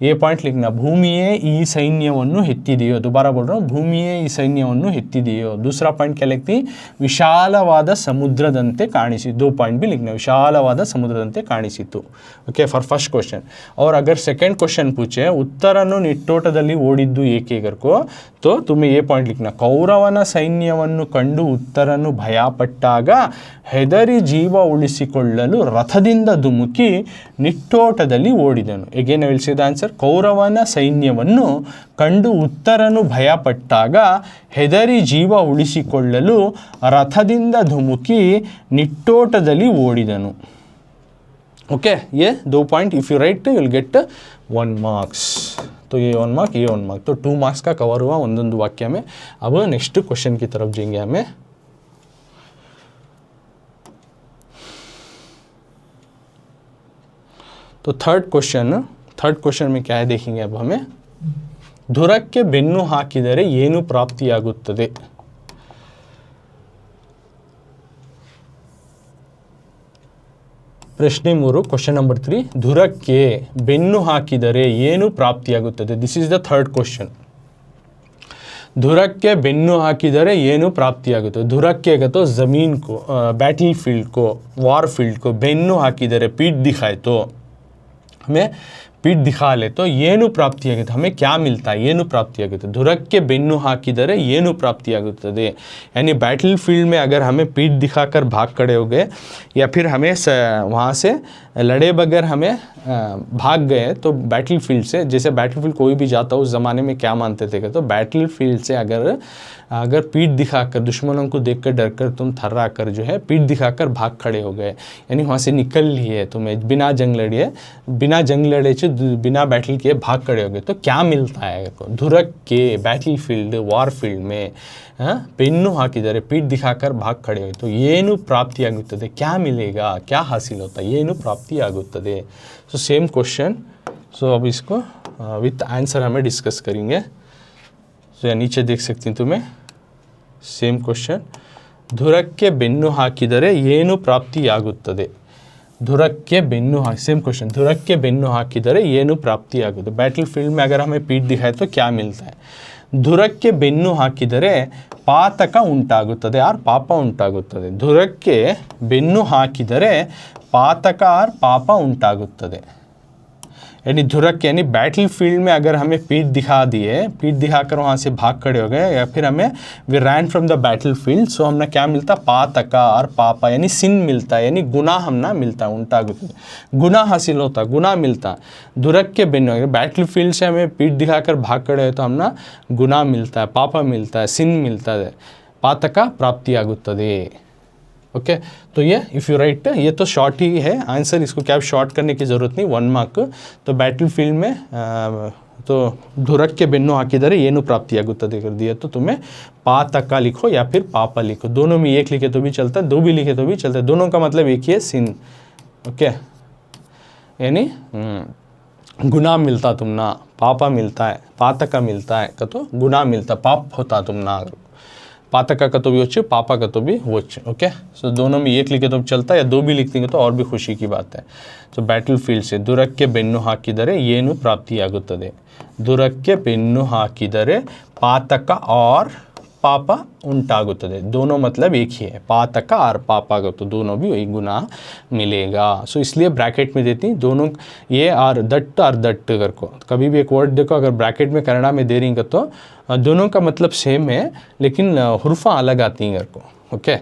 ये पॉइंट लिखना, भूमिये ಈ ಸೈನ್ಯವನ್ನು ಎತ್ತಿದೆಯೋ, दोबारा बोल रहा हूँ, भूमिये ಈ ಸೈನ್ಯವನ್ನು ಎತ್ತಿದೆಯೋ। दूसरा पॉइंट क्या लिखती, विशालवाद समुद्रದಂತೆ ಕಾಣಿಸಿ, 2 पॉइंट भी लिखना, विशालवाद ಸಮುದ್ರದಂತೆ ಕಾಣಿಸಿತು. Okay, for first question. और अगर सेकंड क्वेश्चन पूछे ಉತ್ತರನು ನಿಟ್ಟೋಟದಲ್ಲಿ ಓಡಿದ್ದು ಏಕೆ ಗರ್ಕೋ, तो तुम्हें ये पॉइंट लिखना. ಕೌರವನ ಸೈನ್ಯವನ್ನು ಕಂಡು ಉತ್ತರನು ಭಯಪಟ್ಟಾಗ ಹೆದರಿ ಜೀವ ಉಳಿಸಿಕೊಳ್ಳಲು ರಥದಿಂದ ಧುಮುಕಿ ನಿಟ್ಟೋಟದಲ್ಲಿ ಓಡಿದನು. Again I will say the answer. ಕೌರವನ ಸೈನ್ಯವನ್ನು ಕಂಡು ಉತ್ತರನು ಭಯಪಟ್ಟಾಗ ಹೆದರಿ ಜೀವ ಉಳಿಸಿಕೊಳ್ಳಲು ರಥದಿಂದ ಧುಮುಕಿ ನಿಟ್ಟೋಟದಲ್ಲಿ ಓಡಿದನು. ओके, ये 2 point if you right you will get 1 marks. तो ये 1 मार्क, ये 1 मार्क, तो 2 मार्क्स का कवर हुआ ಒಂದೊಂದು वाक्य में. अब नेक्स्ट क्वेश्चन की तरफ जाएंगे हमें. तो थर्ड क्वेश्चन में क्या है देखेंगे अब हमें. ಧುರಕ್ಕೆ ಬೆನ್ನು ಹಾಕಿದರೆ ಏನು ಪ್ರಾಪ್ತಿಯಾಗುತ್ತದೆ. ಪ್ರಶ್ನೆ 3, ಕ್ವಶನ್ ನಂಬರ್ 3. ಧುರಕ್ಕೆ ಬೆನ್ನು ಹಾಕಿದರೆ ಏನು ಪ್ರಾಪ್ತಿಯಾಗುತ್ತದೆ. This is the third question. ಧುರಕ್ಕೆ ಬೆನ್ನು ಹಾಕಿದರೆ ಏನು ಪ್ರಾಪ್ತಿಯಾಗುತ್ತದೆ. ಧುರಕ್ಕೆ तो ज़मीन को, बैटल फील्ड को, वॉर फील्ड को ಬೆನ್ನು ಹಾಕಿದರೆ पीठ दिखाए तो हमें पीठ दिखा ले तो ಏನು ಪ್ರಾಪ್ತಿಯಾಗುತ್ತೆ, हमें क्या मिलता है, ಏನು ಪ್ರಾಪ್ತಿಯಾಗುತ್ತೆ. ಧುರಕ್ಕೆ ಬೆನ್ನು ಹಾಕಿದರೆ ಏನು ಪ್ರಾಪ್ತಿಯಾಗುತ್ತದೆ, यानी बैटल फील्ड में अगर हमें पीठ दिखाकर भाग खड़े हो गए या फिर हमें वहाँ से लड़े बगैर हमें भाग गए तो बैटल फील्ड से, जैसे बैटल फील्ड कोई भी जाता उस ज़माने में क्या मानते थे, तो बैटल फील्ड से अगर पीठ दिखाकर, दुश्मनों को देखकर डरकर तुम थर्रा कर जो है पीठ दिखाकर भाग खड़े हो गए, यानी वहाँ से निकल लिए, तुम्हें बिना जंग लड़े बिना बैटल किए भाग खड़े हो गए, तो क्या मिलता है. ಧುರಕ್ के बैटल फील्ड, वॉर फील्ड में ಬೆನ್ನು ಹಾಕಿದರೆ पीठ दिखाकर भाग खड़े हुए तो ಏನು ಪ್ರಾಪ್ತಿಯಾಗುತ್ತದೆ, क्या मिलेगा, क्या हासिल होता है, ಏನು ಪ್ರಾಪ್ತಿಯಾಗುತ್ತದೆ. So same question. सो अब इसको विथ आंसर हमें डिस्कस करेंगे. सो या नीचे देख सकती हैं तुम्हें ಸೇಮ್ ಕ್ವಶನ್. ಧುರಕ್ಕೆ ಬೆನ್ನು ಹಾಕಿದರೆ ಏನು ಪ್ರಾಪ್ತಿಯಾಗುತ್ತದೆ. ಧುರಕ್ಕೆ ಬೆನ್ನು सेम क्वेश्चन. ಧುರಕ್ಕೆ ಬೆನ್ನು ಹಾಕಿದರೆ ಏನು ಪ್ರಾಪ್ತಿಯಾಗುತ್ತದೆ. बैटल फील्ड में अगर हमें पीठ दिखाए तो क्या मिलता है. ಧುರಕ್ಕೆ ಬೆನ್ನು ಹಾಕಿದರೆ ಪಾತಕ ಉಂಟಾಗುತ್ತದೆ ಆರ್ ಪಾಪ ಉಂಟಾಗುತ್ತದೆ. ಧುರಕ್ಕೆ ಬೆನ್ನು ಹಾಕಿದರೆ ಪಾತಕ ಆರ್ ಪಾಪ ಉಂಟಾಗುತ್ತದೆ. यानी ಧುರಕ್ಕೆ यानी बैटल फील्ड में अगर हमें पीठ दिखा दिए, पीठ दिखाकर वहाँ से भाग खड़े हो गए या फिर हमें we ran from the battle field, so हमने क्या मिलता, पातका और पापा यानी सिन मिलता है, यानी गुनाह हमना मिलता है, उंटागुತ್ತದೆ, गुनाह हासिल होता, गुनाह मिलता. ಧುರಕ್ಕೆ ಬೆನ್ನು, बैटल फील्ड से हमें पीठ दिखाकर भाग खड़े हो तो हमना गुनाह मिलता है, पापा मिलता है, सिन मिलता है, पातक प्राप्तियागुತ್ತದೆ. ओके, तो ये इफ़ यू राइट, ये तो शॉर्ट ही है आंसर, इसको क्या शॉर्ट करने की ज़रूरत नहीं. 1 मार्क. तो बैटल फील्ड में तो ಧುರಕ್ಕೆ ಬೆನ್ನು ಹಾಕಿದರೆ ಏನು ಪ್ರಾಪ್ತಿಯಾಗುತ್ತದೆ कर दिया तो तुम्हें पातका लिखो या फिर पापा लिखो, दोनों में एक लिखे तो भी चलता है, 2 भी लिखे तो भी चलता है, दोनों का मतलब एक ही है, सिन. ओके, यानी गुनाह मिलता तुमना, पापा मिलता है, पातका मिलता है तो गुनाह मिलता, पाप होता तुमना. पातका का तो भी अच्छे, पापा का तो भी वो अच्छे. ओके, सो दोनों में एक लिखे तो चलता है, या 2 भी लिख देंगे तो और भी खुशी की बात है. सो बैटल फील्ड से ಧುರಕ್ಕೆ ಬೆನ್ನು ಹಾಕಿದರೆ ಏನು ಪ್ರಾಪ್ತಿಯಾಗುತ್ತದೆ. ಧುರಕ್ಕೆ ಬೆನ್ನು ಹಾಕಿದರೆ ಪಾತಕ और पापा उंटागुತ್ತದೆ, दोनों मतलब एक ही है, पातका और पापा का तो दोनों भी वही गुनाह मिलेगा. सो इसलिए ब्रैकेट में देती दोनों ये और दट्ट कर को. कभी भी एक वर्ड देखो अगर ब्रैकेट में कन्नड़ा में दे रही तो दोनों का मतलब सेम है लेकिन हुर्फा अलग आती हैं घर को. ओके,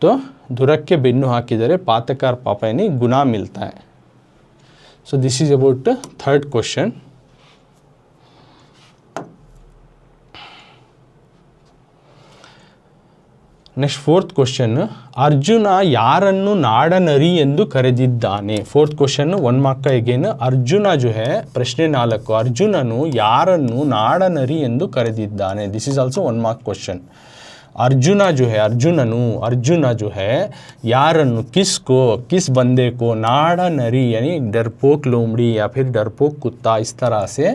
तो ಧುರಕ್ಕೆ ಬೆನ್ನು ಹಾಕಿದರೆ ಪಾತಕ और पापा यानी गुनाह मिलता है. So this is about third question. Next fourth question. Arjuna ಯಾರನ್ನು ನಾಡನರಿ ಎಂದು ಕರೆದಿದ್ದಾನೆ. ಫೋರ್ತ್ ಕ್ವಶನ್ 1 ಮಾರ್ಕ್ का अगेन. अर्जुन जो है ಪ್ರಶ್ನೆ 4, ಅರ್ಜುನನು ಯಾರನ್ನು ನಾಡನರಿ ಎಂದು ಕರೆದಿದ್ದಾನೆ. This is also 1 mark question. Arjun जो है, अर्जुन जो है यारन्नु, किसको, किस बंदे को, नाड़ा नरी यानी डरपोक लोमड़ी या फिर डरपोक कुत्ता, इस तरह से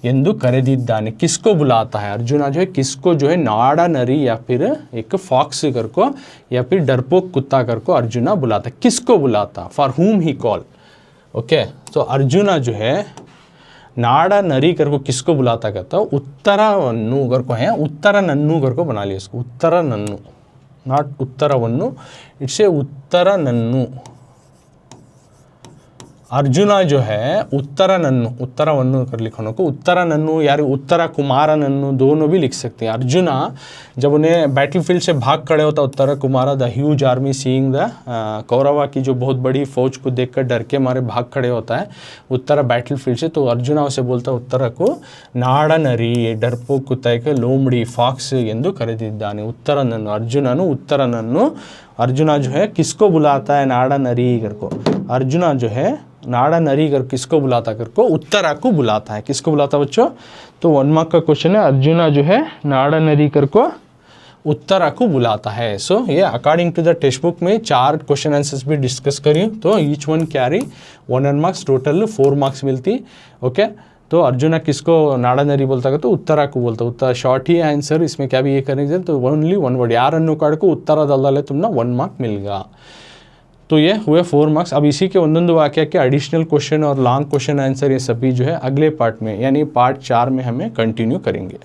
ಎಂದು ಕರೆದಿದ್ದಾನೆ, किसको बुलाता है. अर्जुन जो है किसको जो है नाड़ा नरी या फिर एक फॉक्स कर को या फिर डरपोक कुत्ता कर को अर्जुन बुलाता, किसको बुलाता, फॉर हुम ही कॉल. ओके, तो अर्जुन जो है नाड़ा नरी कर को किसको बुलाता कहता हो, उत्तरवन्नु कर को है, उत्तर नन्नु कर को बना लिया इसको, उत्तर नन्नु, नॉट उत्तरवन्नु, इट्स ए उत्तर नन्नु. ಅರ್ಜುನ जो है उत्तरವನ್ನು कर लिखने को उत्तरनन्नु यार उत्तरा कुमारनन्नु दोनों भी लिख सकते हैं। अर्जुना जब उन्हें बैटलफील्ड से भाग खड़े होता Uttara Kumara the huge army seeing the Kaurava की जो बहुत बड़ी फौज को देखकर डर के मारे भाग खड़े होता है उत्तरा बैटलफील्ड से, तो अर्जुना उसे बोलता उत्तरा को नाड़ नरी डरपोक कुत्तायके लोमड़ी फॉक्स ಎಂದು ಕರೆದಿದ್ದಾನೆ। उत्तरनन्नु अर्जुननु उत्तरनन्नु अर्जुना जो है किसको बुलाता है नाड़ा नरीगर को, अर्जुना जो है नाड़ा नरीगर किसको बुलाता कर को उत्तरा को बुलाता है। किसको बुलाता है बच्चों, तो 1 मार्क का क्वेश्चन है अर्जुना जो है नाड़ा नरीगर को उत्तरा को बुलाता है। सो ये according to the textbook में 4 क्वेश्चन आंसर्स भी डिस्कस करी, तो each one carry 1 marks, total 4 marks मिलती। ओके, तो अर्जुना किसको नाड़ा नरी बोलता है तो उत्तरा को बोलता है। उत्तरा शॉर्ट ही आंसर, इसमें क्या भी ये करेंगे तो ओनली 1 वर्ड यार अन्नो कार्ड को उत्तरादल्ले तुमना 1 मार्क मिलेगा। तो ये हुए 4 मार्क्स। अब इसी के ಒಂದೊಂದು वाक्य के एडिशनल क्वेश्चन और लॉन्ग क्वेश्चन आंसर ये सभी जो है अगले पार्ट में यानी पार्ट 4 में हमें कंटिन्यू करेंगे।